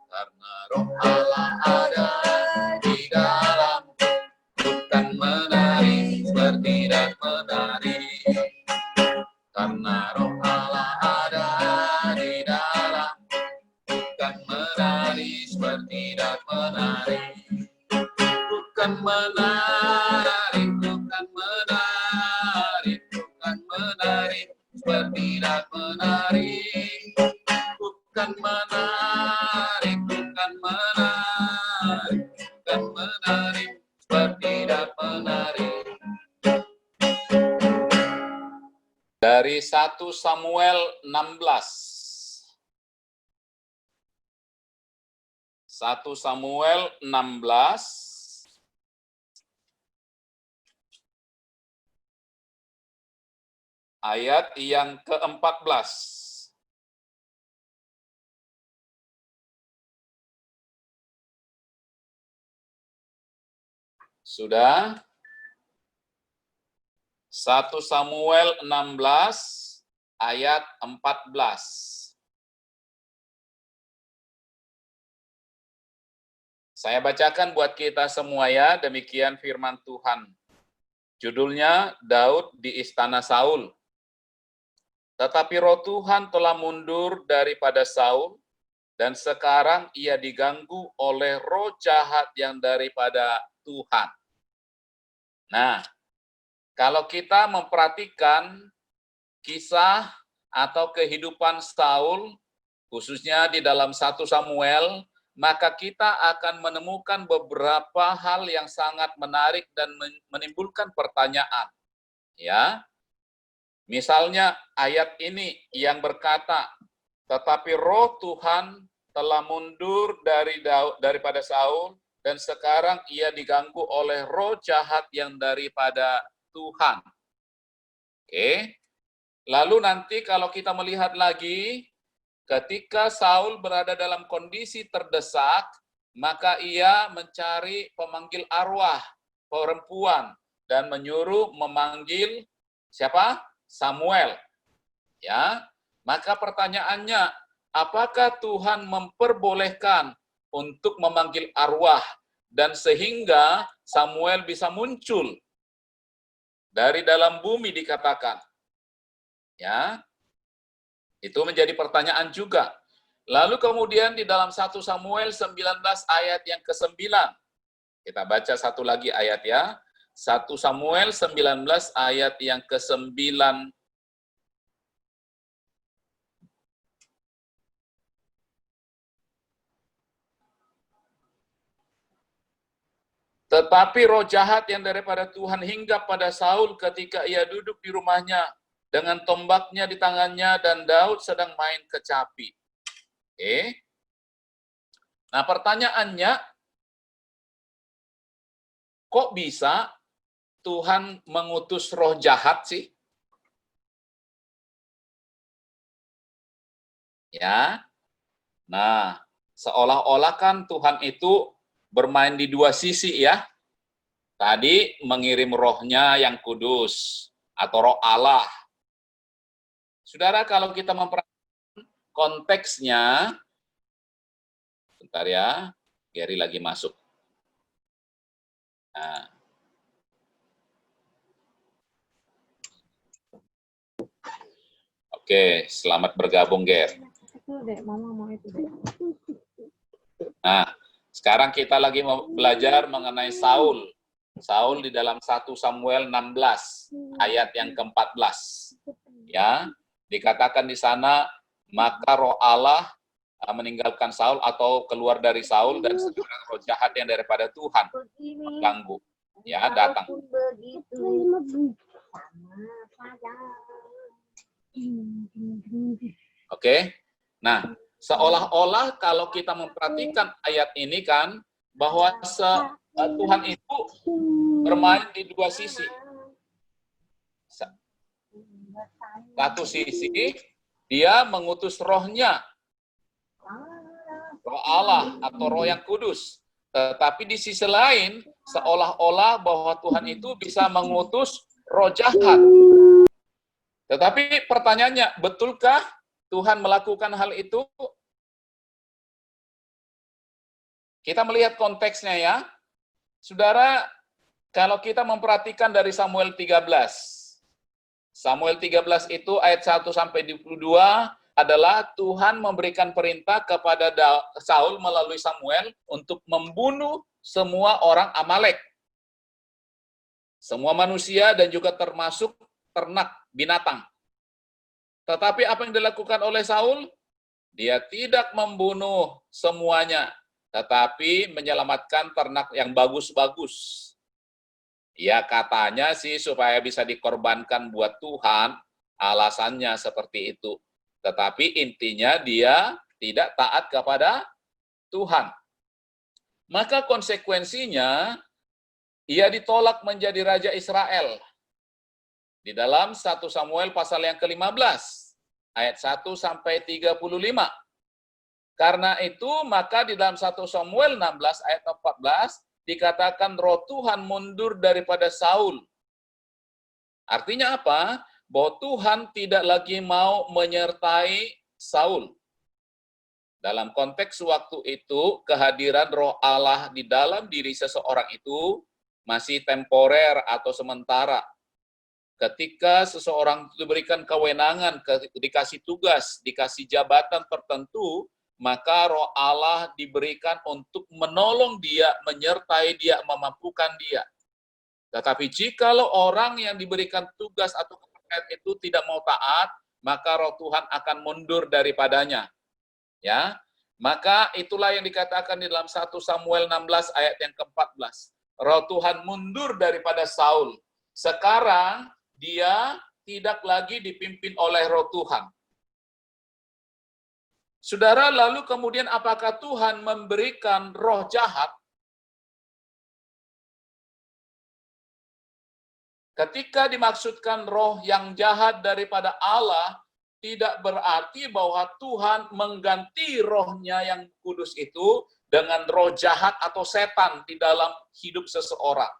karena Roh Allah ada di dalam, bukan menari seperti dan menari. Karena Roh Allah ada di dalam, bukan menari seperti dan menari. Bukan menari, bukan menari, bukan menari seperti dan menari. Bukan menari, bukan menari, bukan menari seperti dan menari. Dari 1 Samuel 16. 1 Samuel 16 ayat yang ke-14. Sudah? 1 Samuel 16 ayat 14. Saya bacakan buat kita semua ya, demikian firman Tuhan. Judulnya Daud di Istana Saul. Tetapi roh Tuhan telah mundur daripada Saul, dan sekarang ia diganggu oleh roh jahat yang daripada Tuhan. Nah, kalau kita memperhatikan kisah atau kehidupan Saul, khususnya di dalam 1 Samuel, maka kita akan menemukan beberapa hal yang sangat menarik dan menimbulkan pertanyaan. Ya, misalnya ayat ini yang berkata, tetapi roh Tuhan telah mundur daripada Saul, dan sekarang ia diganggu oleh roh jahat yang daripada Tuhan. Oke. Lalu nanti kalau kita melihat lagi, ketika Saul berada dalam kondisi terdesak, maka ia mencari pemanggil arwah, perempuan, dan menyuruh memanggil siapa? Samuel. Ya, maka pertanyaannya, apakah Tuhan memperbolehkan untuk memanggil arwah dan sehingga Samuel bisa muncul dari dalam bumi dikatakan? Ya, itu menjadi pertanyaan juga. Lalu kemudian di dalam 1 Samuel 19 ayat yang ke-9. Kita baca satu lagi ayat ya. 1 Samuel 19 ayat yang ke-9. Tetapi roh jahat yang daripada Tuhan hinggap pada Saul ketika ia duduk di rumahnya dengan tombaknya di tangannya dan Daud sedang main kecapi. Oke. Nah, pertanyaannya, kok bisa Tuhan mengutus roh jahat sih? Ya. Nah, seolah-olah kan Tuhan itu bermain di dua sisi ya. Tadi mengirim rohnya yang kudus atau roh Allah. Saudara, kalau kita memperhatikan konteksnya, bentar ya, Gary lagi masuk. Nah. Oke, selamat bergabung, Ger. Nah, sekarang kita lagi mau belajar mengenai Saul. Saul di dalam 1 Samuel 16, ayat yang ke-14. Ya, dikatakan di sana, maka roh Allah meninggalkan Saul atau keluar dari Saul, dan sekarang roh jahat yang daripada Tuhan mengganggu. Ya, datang. Oke. Nah, seolah-olah kalau kita memperhatikan ayat ini kan, bahwa Tuhan itu bermain di dua sisi. Satu sisi, dia mengutus rohnya, roh Allah atau roh yang kudus. Tetapi di sisi lain, seolah-olah bahwa Tuhan itu bisa mengutus roh jahat. Tetapi pertanyaannya, betulkah Tuhan melakukan hal itu? Kita melihat konteksnya ya. Saudara, kalau kita memperhatikan dari Samuel 13. Samuel 13 itu ayat 1 sampai 22 adalah Tuhan memberikan perintah kepada Saul melalui Samuel untuk membunuh semua orang Amalek. Semua manusia dan juga termasuk ternak, binatang. Tetapi apa yang dilakukan oleh Saul? Dia tidak membunuh semuanya, tetapi menyelamatkan ternak yang bagus-bagus. Ya katanya sih supaya bisa dikorbankan buat Tuhan, alasannya seperti itu. Tetapi intinya dia tidak taat kepada Tuhan. Maka konsekuensinya, ia ditolak menjadi Raja Israel. Di dalam 1 Samuel pasal yang ke-15, ayat 1 sampai 35. Karena itu, maka di dalam 1 Samuel 16 ayat 14, dikatakan roh Tuhan mundur daripada Saul. Artinya apa? Bahwa Tuhan tidak lagi mau menyertai Saul. Dalam konteks waktu itu, kehadiran roh Allah di dalam diri seseorang itu masih temporer atau sementara. Ketika seseorang diberikan kewenangan, dikasih tugas, dikasih jabatan tertentu, maka roh Allah diberikan untuk menolong dia, menyertai dia, memampukan dia. Tetapi jikalau orang yang diberikan tugas atau kepercayaan itu tidak mau taat, maka roh Tuhan akan mundur daripadanya. Ya, maka itulah yang dikatakan di dalam 1 Samuel 16 ayat yang ke-14. Roh Tuhan mundur daripada Saul. Sekarang dia tidak lagi dipimpin oleh roh Tuhan. Saudara, lalu kemudian apakah Tuhan memberikan roh jahat? Ketika dimaksudkan roh yang jahat daripada Allah, tidak berarti bahwa Tuhan mengganti rohnya yang kudus itu dengan roh jahat atau setan di dalam hidup seseorang.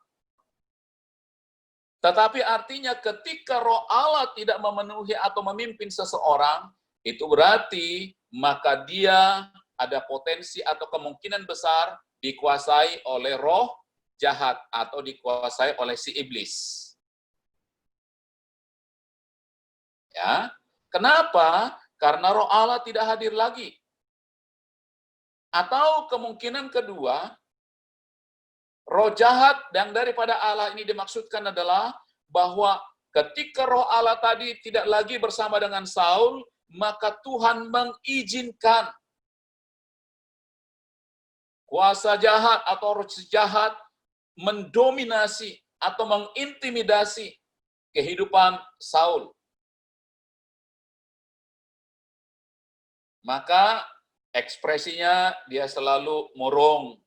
Tetapi artinya ketika roh Allah tidak memenuhi atau memimpin seseorang, itu berarti maka dia ada potensi atau kemungkinan besar dikuasai oleh roh jahat atau dikuasai oleh si iblis. Ya, kenapa? Karena roh Allah tidak hadir lagi. Atau kemungkinan kedua, roh jahat yang daripada Allah ini dimaksudkan adalah bahwa ketika roh Allah tadi tidak lagi bersama dengan Saul, maka Tuhan mengizinkan kuasa jahat atau roh jahat mendominasi atau mengintimidasi kehidupan Saul. Maka ekspresinya dia selalu murung.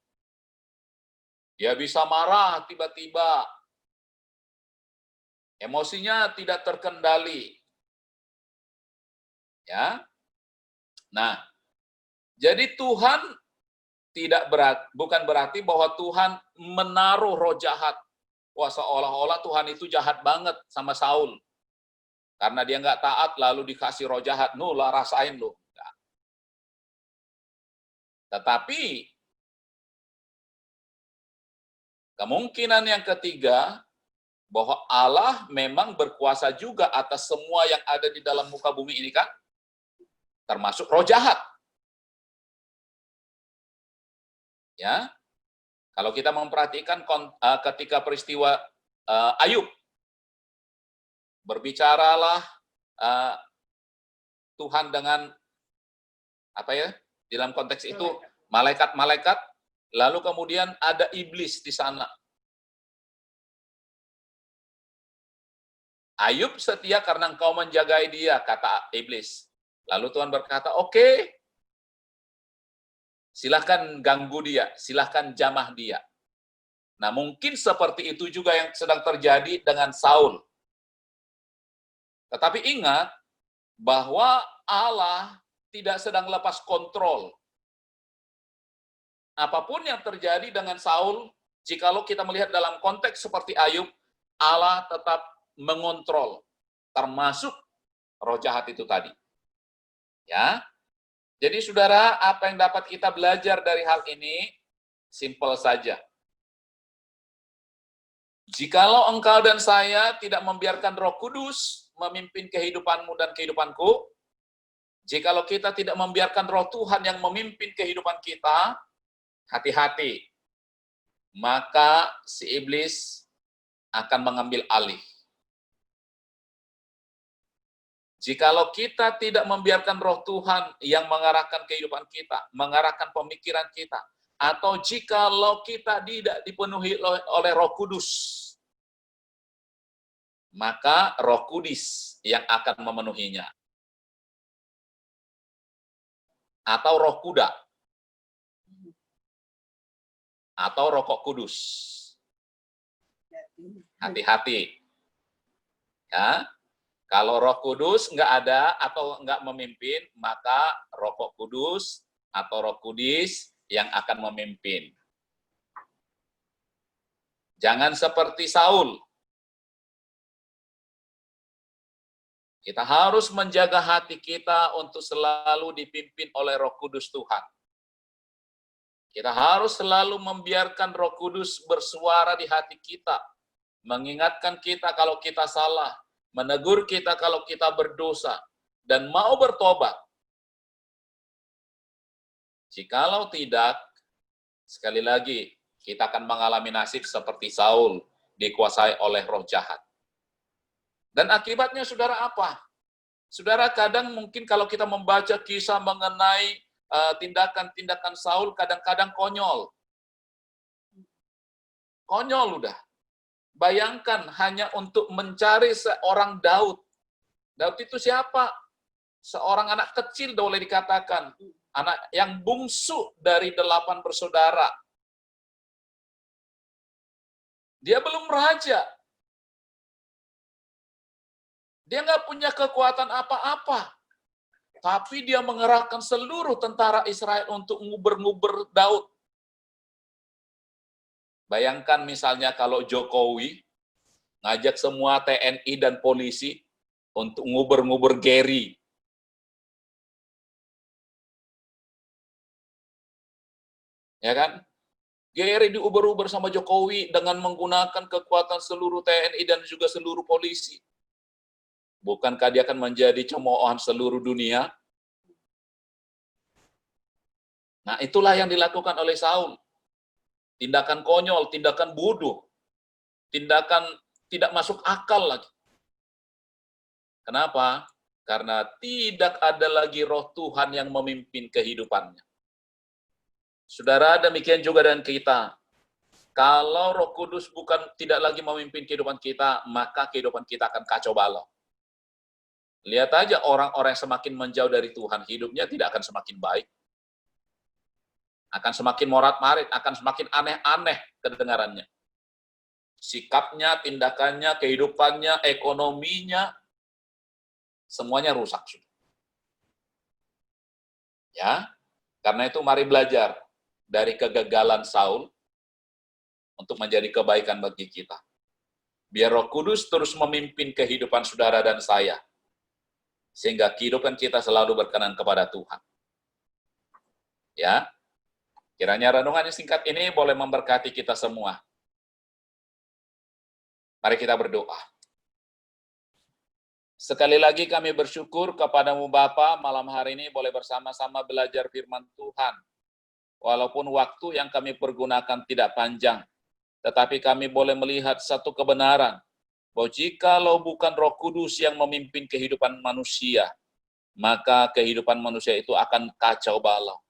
Dia bisa marah tiba-tiba. Emosinya tidak terkendali. Ya. Nah, jadi Tuhan bukan berarti bahwa Tuhan menaruh roh jahat. Wah, seolah-olah Tuhan itu jahat banget sama Saul. Karena dia nggak taat lalu dikasih roh jahat. Nuh, lah rasain lu. Nah. Tetapi kemungkinan yang ketiga, bahwa Allah memang berkuasa juga atas semua yang ada di dalam muka bumi ini kan, termasuk roh jahat. Ya, kalau kita memperhatikan ketika peristiwa Ayub, berbicaralah Tuhan dengan apa ya? Di dalam konteks itu malaikat-malaikat, lalu kemudian ada iblis di sana. Ayub setia karena engkau menjagai dia, kata iblis. Lalu Tuhan berkata, oke, silahkan ganggu dia, silahkan jamah dia. Nah, mungkin seperti itu juga yang sedang terjadi dengan Saul. Tetapi ingat bahwa Allah tidak sedang lepas kontrol. Apapun yang terjadi dengan Saul, jikalau kita melihat dalam konteks seperti Ayub, Allah tetap mengontrol, termasuk roh jahat itu tadi. Ya, jadi saudara, apa yang dapat kita belajar dari hal ini? Simpel saja. Jikalau engkau dan saya tidak membiarkan Roh Kudus memimpin kehidupanmu dan kehidupanku, jikalau kita tidak membiarkan Roh Tuhan yang memimpin kehidupan kita, hati-hati. Maka si iblis akan mengambil alih. Jikalau kita tidak membiarkan Roh Tuhan yang mengarahkan kehidupan kita, mengarahkan pemikiran kita, atau jikalau kita tidak dipenuhi oleh Roh Kudus, maka Roh Kudus yang akan memenuhinya. Atau Roh Kuda. Atau Roh Kudus. Hati-hati. Ya. Kalau Roh Kudus nggak ada atau nggak memimpin, maka Roh Kudus atau Roh Kudus yang akan memimpin. Jangan seperti Saul. Kita harus menjaga hati kita untuk selalu dipimpin oleh Roh Kudus Tuhan. Kita harus selalu membiarkan Roh Kudus bersuara di hati kita, mengingatkan kita kalau kita salah, menegur kita kalau kita berdosa, dan mau bertobat. Jikalau tidak, sekali lagi, kita akan mengalami nasib seperti Saul, dikuasai oleh roh jahat. Dan akibatnya, saudara, apa? Saudara, kadang mungkin kalau kita membaca kisah mengenai tindakan-tindakan Saul, kadang-kadang konyol. Konyol udah. Bayangkan hanya untuk mencari seorang Daud. Daud itu siapa? Seorang anak kecil boleh dikatakan. Anak yang bungsu dari 8 bersaudara. Dia belum raja. Dia nggak punya kekuatan apa-apa. Tapi dia mengerahkan seluruh tentara Israel untuk nguber-nguber Daud. Bayangkan misalnya kalau Jokowi ngajak semua TNI dan polisi untuk nguber-nguber Gary. Ya kan? Gary diuber-uber sama Jokowi dengan menggunakan kekuatan seluruh TNI dan juga seluruh polisi. Bukankah dia akan menjadi cemoohan seluruh dunia? Nah, itulah yang dilakukan oleh Saul. Tindakan konyol, tindakan bodoh, tindakan tidak masuk akal lagi. Kenapa? Karena tidak ada lagi roh Tuhan yang memimpin kehidupannya. Saudara, demikian juga dengan kita. Kalau Roh Kudus tidak lagi memimpin kehidupan kita, maka kehidupan kita akan kacau balau. Lihat aja orang-orang yang semakin menjauh dari Tuhan, hidupnya tidak akan semakin baik. Akan semakin morat-marit, akan semakin aneh-aneh kedengarannya. Sikapnya, tindakannya, kehidupannya, ekonominya, semuanya rusak. Ya, karena itu mari belajar dari kegagalan Saul untuk menjadi kebaikan bagi kita. Biar Roh Kudus terus memimpin kehidupan saudara dan saya, sehingga kehidupan kita selalu berkenan kepada Tuhan. Ya, kiranya renungan yang singkat ini boleh memberkati kita semua. Mari kita berdoa. Sekali lagi kami bersyukur kepadamu Bapa, malam hari ini boleh bersama-sama belajar firman Tuhan. Walaupun waktu yang kami pergunakan tidak panjang, tetapi kami boleh melihat satu kebenaran, bahwa jikalau bukan Roh Kudus yang memimpin kehidupan manusia, maka kehidupan manusia itu akan kacau balau.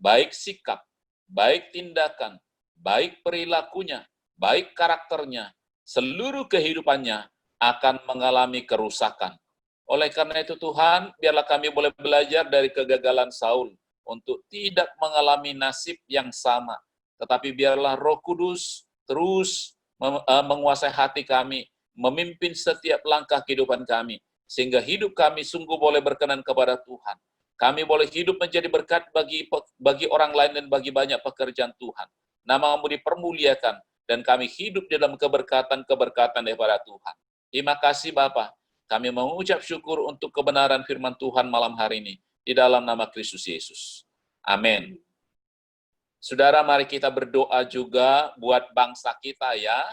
Baik sikap, baik tindakan, baik perilakunya, baik karakternya, seluruh kehidupannya akan mengalami kerusakan. Oleh karena itu Tuhan, biarlah kami boleh belajar dari kegagalan Saul, untuk tidak mengalami nasib yang sama. Tetapi biarlah Roh Kudus terus menguasai hati kami, memimpin setiap langkah kehidupan kami, sehingga hidup kami sungguh boleh berkenan kepada Tuhan. Kami boleh hidup menjadi berkat bagi orang lain dan bagi banyak pekerjaan Tuhan. Nama-Mu dipermuliakan, dan kami hidup dalam keberkatan-keberkatan daripada Tuhan. Terima kasih Bapa. Kami mengucap syukur untuk kebenaran firman Tuhan malam hari ini. Di dalam nama Kristus Yesus. Amin. Saudara, mari kita berdoa juga buat bangsa kita ya.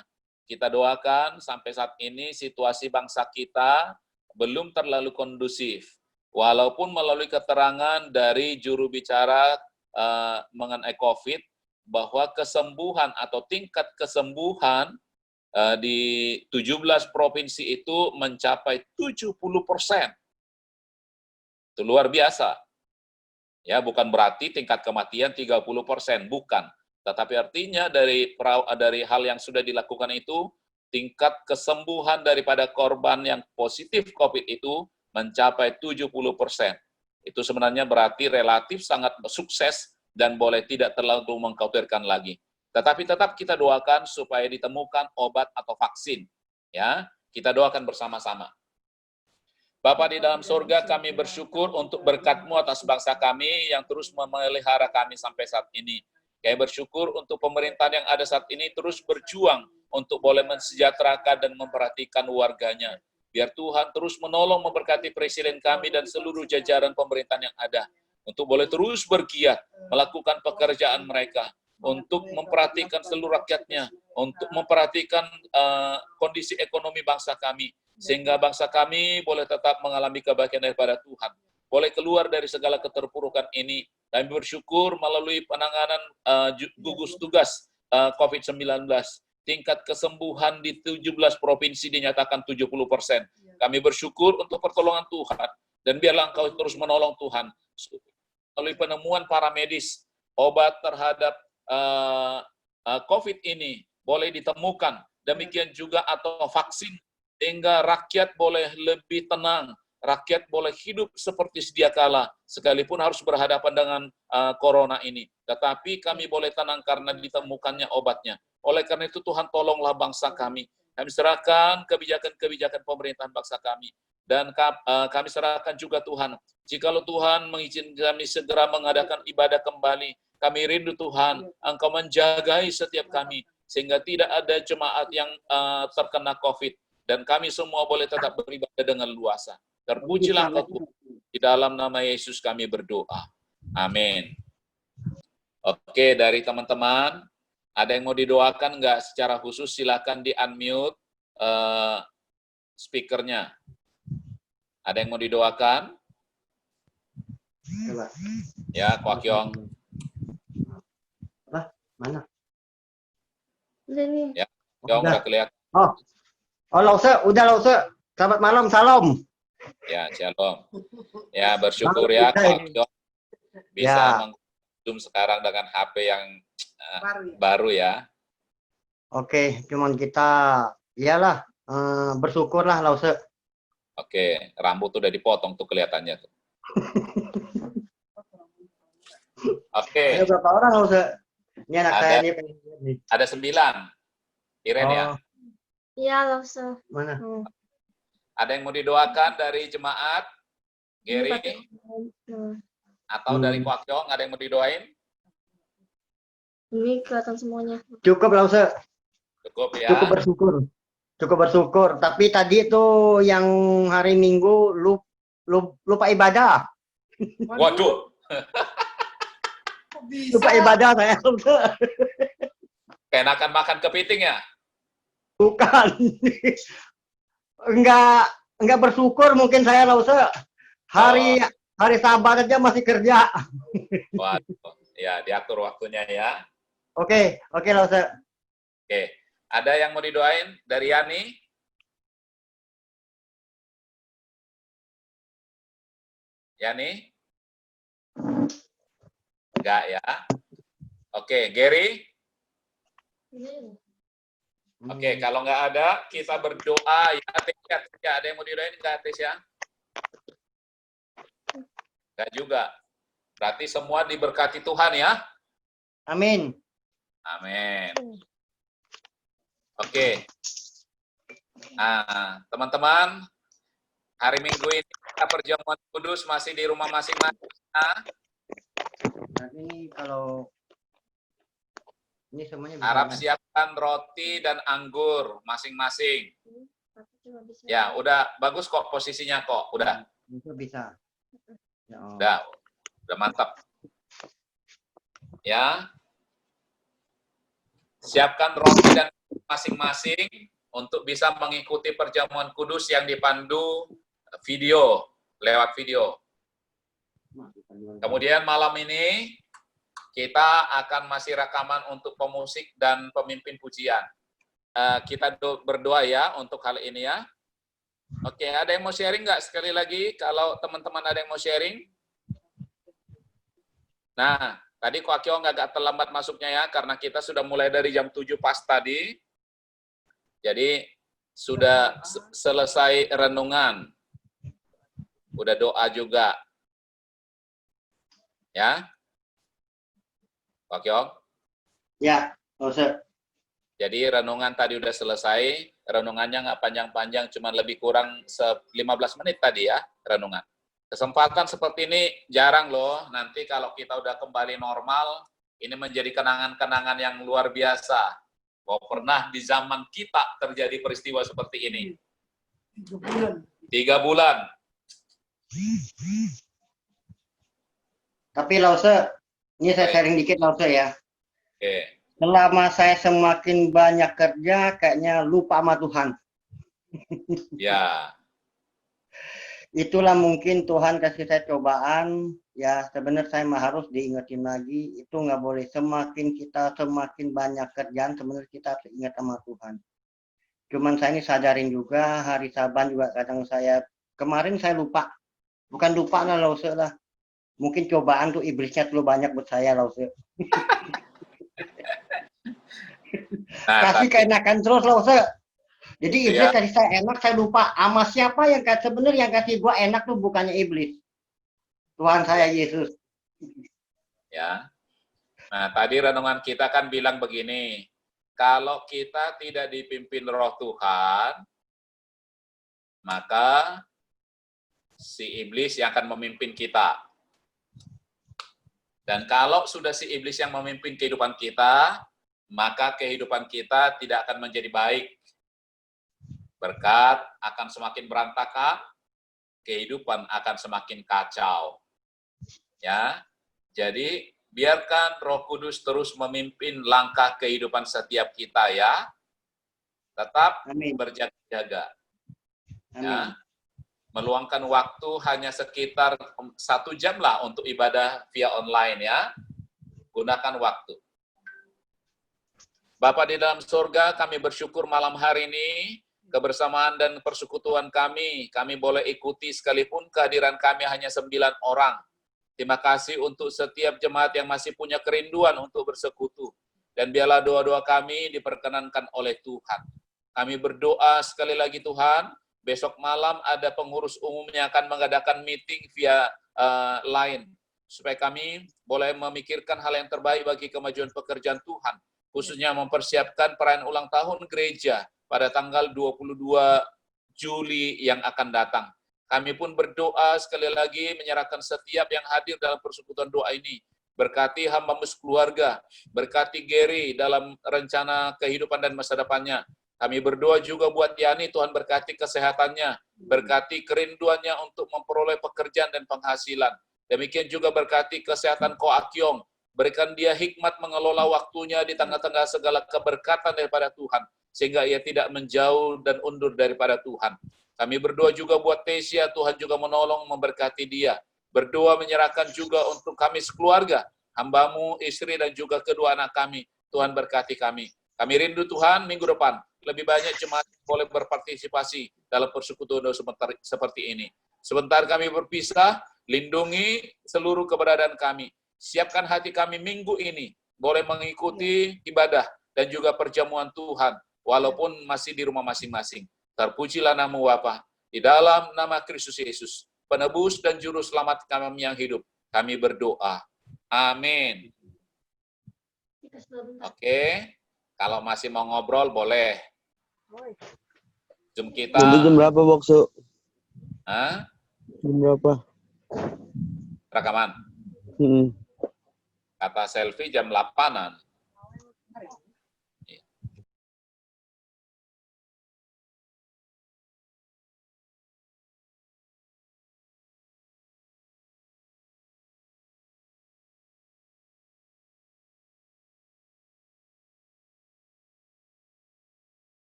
Kita doakan sampai saat ini situasi bangsa kita belum terlalu kondusif. Walaupun melalui keterangan dari juru bicara mengenai COVID, bahwa kesembuhan atau tingkat kesembuhan di 17 provinsi itu mencapai 70%. Itu luar biasa. Ya, bukan berarti tingkat kematian 30%, bukan. Tetapi artinya dari hal yang sudah dilakukan itu, tingkat kesembuhan daripada korban yang positif COVID itu mencapai 70%. Itu sebenarnya berarti relatif sangat sukses dan boleh tidak terlalu mengkhawatirkan lagi. Tetapi tetap kita doakan supaya ditemukan obat atau vaksin. Ya, kita doakan bersama-sama. Bapa di dalam surga, kami bersyukur untuk berkat-Mu atas bangsa kami yang terus memelihara kami sampai saat ini. Kami bersyukur untuk pemerintahan yang ada saat ini terus berjuang untuk boleh mensejahterakan dan memperhatikan warganya. Biar Tuhan terus menolong memberkati presiden kami dan seluruh jajaran pemerintahan yang ada. Untuk boleh terus bergiat melakukan pekerjaan mereka. Untuk memperhatikan seluruh rakyatnya. Untuk memperhatikan kondisi ekonomi bangsa kami. Sehingga bangsa kami boleh tetap mengalami kebaikan daripada Tuhan. Boleh keluar dari segala keterpurukan ini. Kami bersyukur melalui penanganan gugus tugas COVID-19. Tingkat kesembuhan di 17 provinsi dinyatakan 70%. Kami bersyukur untuk pertolongan Tuhan. Dan biarlah Engkau terus menolong Tuhan. Melalui penemuan para medis, obat terhadap COVID ini boleh ditemukan. Demikian juga atau vaksin, sehingga rakyat boleh lebih tenang, rakyat boleh hidup seperti sedia kala, sekalipun harus berhadapan dengan corona ini. Tetapi kami boleh tenang karena ditemukannya obatnya. Oleh karena itu Tuhan tolonglah bangsa kami. Kami serahkan kebijakan-kebijakan pemerintahan bangsa kami. Dan kami serahkan juga Tuhan, jikalau Tuhan mengizinkan kami segera mengadakan ibadah kembali, kami rindu Tuhan, Engkau menjagai setiap kami, sehingga tidak ada jemaat yang terkena COVID. Dan kami semua boleh tetap beribadah dengan luasa. Terpujilah Engkau Tuhan. Di dalam nama Yesus kami berdoa. Amin. Oke, dari teman-teman, ada yang mau didoakan nggak secara khusus? Silakan di-unmute speakernya. Ada yang mau didoakan? Ya, Kwak Yong. Mana? Ya, Yong udah kelihatan. Oh, Lause, udah Lause. Selamat malam, salam. Ya, shalom. Ya, bersyukur ya Kwak Yong bisa mengzoom sekarang dengan HP yang baru ya. Oke, cuman kita iyalah bersyukurlah Lause. Oke, rambut udah dipotong tuh kelihatannya tuh. Oke. Ada berapa orang Lause? Ini anak saya nih. Ada 9. Iren ya? Iya, Lause. Mana? Ada yang mau didoakan dari jemaat? Gary? Atau dari Kwak Yong, ada yang mau didoain? Ini kelihatan semuanya. Cukup Lause. Cukup ya? Cukup bersyukur. Cukup bersyukur. Tapi tadi itu yang hari Minggu lupa ibadah. Waduh. Lupa ibadah saya. Keenakan makan kepiting ya? Bukan. Enggak bersyukur mungkin saya Lause. Hari Sabat aja masih kerja. Waduh. Ya, diatur waktunya ya. Oke, Lause. Oke. Ada yang mau didoain dari Yani? Yani? Enggak ya. Oke, Gary? Oke, kalau nggak ada, kita berdoa ya. Ada yang mau didoain nggak, Tis ya? Nggak juga. Berarti semua diberkati Tuhan ya? Amin. Amin. Oke. Nah, teman-teman, hari Minggu ini kita perjamuan kudus masih di rumah masing-masing. Nah, ini kalau ini semuanya harap siapkan roti dan anggur masing-masing. Ya, udah bagus kok posisinya kok, udah. Bisa. Udah mantap. Ya. Siapkan roti dan masing-masing untuk bisa mengikuti perjamuan kudus yang dipandu video, lewat video. Kemudian malam ini kita akan masih rekaman untuk pemusik dan pemimpin pujian. Kita berdoa ya untuk hal ini ya. Oke, ada yang mau sharing nggak sekali lagi? Kalau teman-teman ada yang mau sharing? Nah, tadi Ko Akio agak terlambat masuknya ya, karena kita sudah mulai dari jam 7 pas tadi. Jadi, sudah selesai renungan. Udah doa juga. Ya? Ko Akio? Ya, Lause. Jadi renungan tadi udah selesai, renungannya nggak panjang-panjang, cuma lebih kurang 15 menit tadi ya, renungan. Kesempatan seperti ini jarang loh, nanti kalau kita udah kembali normal, ini menjadi kenangan-kenangan yang luar biasa. Bahwa pernah di zaman kita terjadi peristiwa seperti ini. 3 bulan. Tapi Lause, ini saya sharing dikit Lause ya. Oke. Selama saya semakin banyak kerja, kayaknya lupa sama Tuhan. Ya. Itulah mungkin Tuhan kasih saya cobaan. Ya sebenarnya saya mah harus diingetin lagi. Itu nggak boleh. Semakin kita semakin banyak kerjaan, sebenarnya kita harus ingat sama Tuhan. Cuman saya ini sadarin juga, hari Saban juga kadang saya, kemarin saya lupa. Bukan lupa lah Lause lah. Mungkin cobaan tuh iblisnya terlalu banyak buat saya Lause. Nah, Kasih keenakan terus Lause. Jadi iblis ya. kasih saya enak, saya lupa. Sama siapa yang sebenarnya yang kasih gua enak tuh bukannya iblis. Tuhan saya Yesus. Ya. Nah, tadi renungan kita kan bilang begini, kalau kita tidak dipimpin Roh Tuhan, maka si iblis yang akan memimpin kita. Dan kalau sudah si iblis yang memimpin kehidupan kita, maka kehidupan kita tidak akan menjadi baik. Berkat akan semakin berantakan, kehidupan akan semakin kacau. Ya. Jadi, biarkan Roh Kudus terus memimpin langkah kehidupan setiap kita ya. Tetap Amin. berjaga-jaga. Amin. Ya. Meluangkan waktu hanya sekitar 1 jam lah untuk ibadah via online ya. Gunakan waktu. Bapa di dalam surga, kami bersyukur malam hari ini, kebersamaan dan persekutuan kami boleh ikuti sekalipun kehadiran kami hanya 9 orang. Terima kasih untuk setiap jemaat yang masih punya kerinduan untuk bersekutu. Dan biarlah doa-doa kami diperkenankan oleh Tuhan. Kami berdoa sekali lagi Tuhan, besok malam ada pengurus umum yang akan mengadakan meeting via line. Supaya kami boleh memikirkan hal yang terbaik bagi kemajuan pekerjaan Tuhan. Khususnya mempersiapkan perayaan ulang tahun gereja pada tanggal 22 Juli yang akan datang. Kami pun berdoa sekali lagi menyerahkan setiap yang hadir dalam persekutuan doa ini. Berkati hamba keluarga, berkati Gary dalam rencana kehidupan dan masa depannya. Kami berdoa juga buat Yani, Tuhan berkati kesehatannya, berkati kerinduannya untuk memperoleh pekerjaan dan penghasilan. Demikian juga berkati kesehatan Ko Akyong, berikan dia hikmat mengelola waktunya di tengah-tengah segala keberkatan daripada Tuhan, sehingga ia tidak menjauh dan undur daripada Tuhan. Kami berdoa juga buat Tesia, Tuhan juga menolong, memberkati dia. Berdoa menyerahkan juga untuk kami sekeluarga, hamba-Mu, istri dan juga kedua anak kami. Tuhan berkati kami. Kami rindu Tuhan minggu depan, lebih banyak jemaat boleh berpartisipasi dalam persekutuan seperti ini. Sebentar kami berpisah, lindungi seluruh keberadaan kami. Siapkan hati kami minggu ini, boleh mengikuti ibadah dan juga perjamuan Tuhan, walaupun masih di rumah masing-masing. Terpujilah nama-Mu Bapa, di dalam nama Kristus Yesus, penebus dan juru selamat kami yang hidup, kami berdoa. Amin. Oke, kalau masih mau ngobrol boleh. Zoom kita. Nanti jam berapa, Boksu? Hah? Jam berapa? Rekaman. Hmm. Kata selfie jam 8-an.